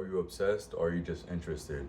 Are you obsessed or are you just interested?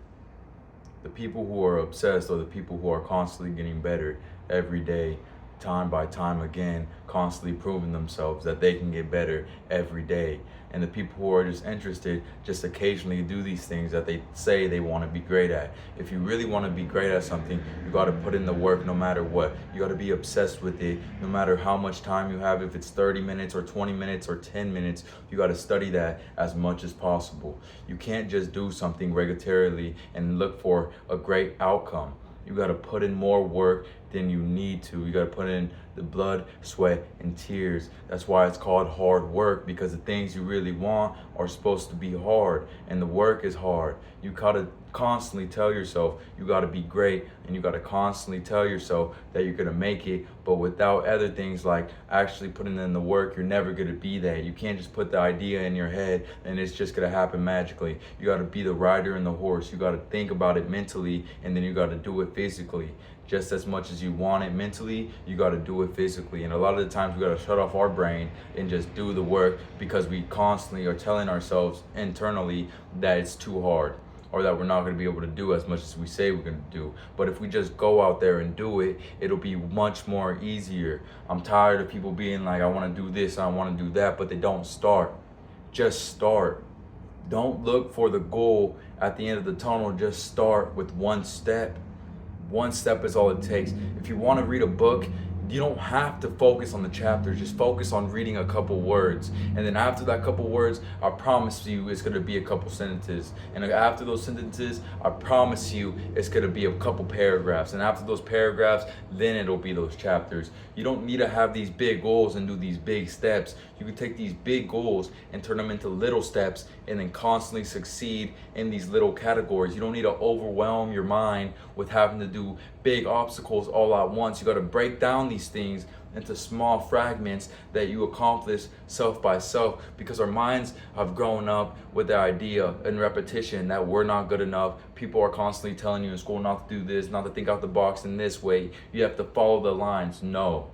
The people who are obsessed are the people who are constantly getting better every day, time by time again, constantly proving themselves that they can get better every day. And the people who are just interested just occasionally do these things that they say they want to be great at. If you really want to be great at something, you got to put in the work no matter what. You got to be obsessed with it no matter how much time you have. If it's 30 minutes or 20 minutes or 10 minutes, you got to study that as much as possible. You can't just do something regularly and look for a great outcome. You got to put in more work than you need to. You got to put in the blood, sweat, and tears. That's why it's called hard work, because the things you really want are supposed to be hard, and the work is hard. You got to constantly tell yourself you got to be great, and you got to constantly tell yourself that you're going to make it. But without other things like actually putting in the work, you're never going to be that. You can't just put the idea in your head and it's just going to happen magically. You got to be the rider and the horse. You got to think about it mentally, and then you got to do it physically. Just as much as you want it mentally, you got to do it physically. And a lot of the times we got to shut off our brain and just do the work, because we constantly are telling ourselves internally that it's too hard, or that we're not going to be able to do as much as we say we're going to do. But if we just go out there and do it, it'll be much more easier. I'm tired of people being like, I want to do this, I want to do that, but they don't start. Just start. Don't look for the goal at the end of the tunnel. Just start with one step. One step is all it takes. If you want to read a book, you don't have to focus on the chapters. Just focus on reading a couple words. And then after that couple words, I promise you it's going to be a couple sentences. And after those sentences, I promise you it's going to be a couple paragraphs. And after those paragraphs, then it'll be those chapters. You don't need to have these big goals and do these big steps. You can take these big goals and turn them into little steps, and then constantly succeed in these little categories. You don't need to overwhelm your mind with having to do big obstacles all at once. You got to break down these things into small fragments that you accomplish self by self, because our minds have grown up with the idea and repetition that we're not good enough. People are constantly telling you in school not to do this, not to think out the box in this way. You have to follow the lines. No.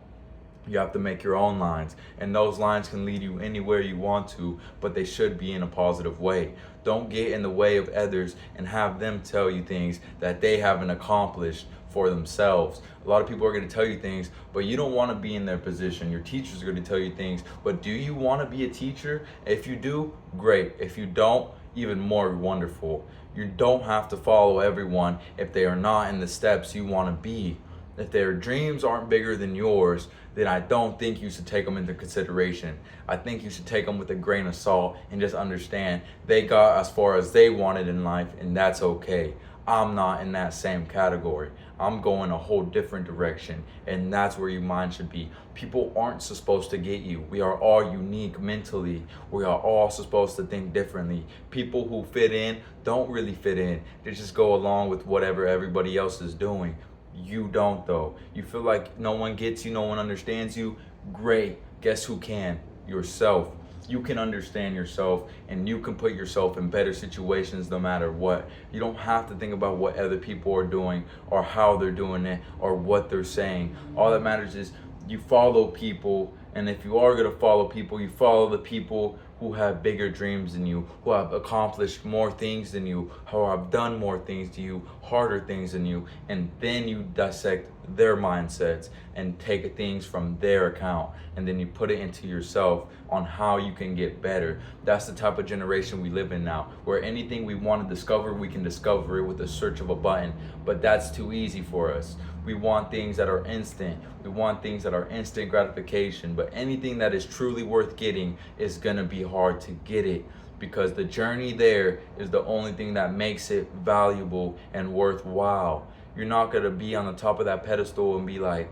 You have to make your own lines, and those lines can lead you anywhere you want to, but they should be in a positive way. Don't get in the way of others and have them tell you things that they haven't accomplished for themselves. A lot of people are going to tell you things, but you don't want to be in their position. Your teachers are going to tell you things, but do you want to be a teacher? If you do, great. If you don't, even more wonderful. You don't have to follow everyone if they are not in the steps you want to be. If their dreams aren't bigger than yours, then I don't think you should take them into consideration. I think you should take them with a grain of salt and just understand they got as far as they wanted in life, and that's okay. I'm not in that same category. I'm going a whole different direction, and that's where your mind should be. People aren't supposed to get you. We are all unique mentally. We are all supposed to think differently. People who fit in don't really fit in. They just go along with whatever everybody else is doing. You don't though. You feel like no one gets you, no one understands you. Great. Guess who can? Yourself. You can understand yourself, and you can put yourself in better situations no matter what. You don't have to think about what other people are doing or how they're doing it or what they're saying. All that matters is you follow people, and if you are going to follow people, you follow the people who have bigger dreams than you, who have accomplished more things than you, who have done more things to you, harder things than you, and then you dissect their mindsets and take things from their account, and then you put it into yourself on how you can get better. That's the type of generation we live in now, where anything we want to discover, we can discover it with a search of a button, but that's too easy for us. We want things that are instant. We want things that are instant gratification, but anything that is truly worth getting is gonna be hard to get it, because the journey there is the only thing that makes it valuable and worthwhile. You're not gonna be on the top of that pedestal and be like,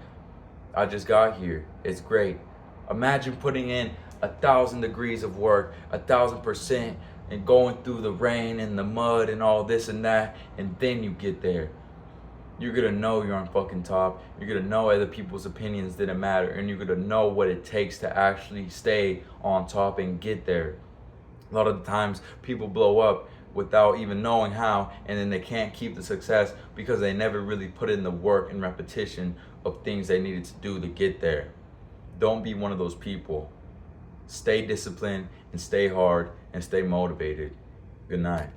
I just got here, it's great. Imagine putting in 1,000 degrees of work, 1,000%, and going through the rain and the mud and all this and that, and then you get there. You're gonna know you're on fucking top. You're gonna know other people's opinions didn't matter, and you're gonna know what it takes to actually stay on top and get there. A lot of the times people blow up without even knowing how, and then they can't keep the success because they never really put in the work and repetition of things they needed to do to get there. Don't be one of those people. Stay disciplined and stay hard and stay motivated. Good night.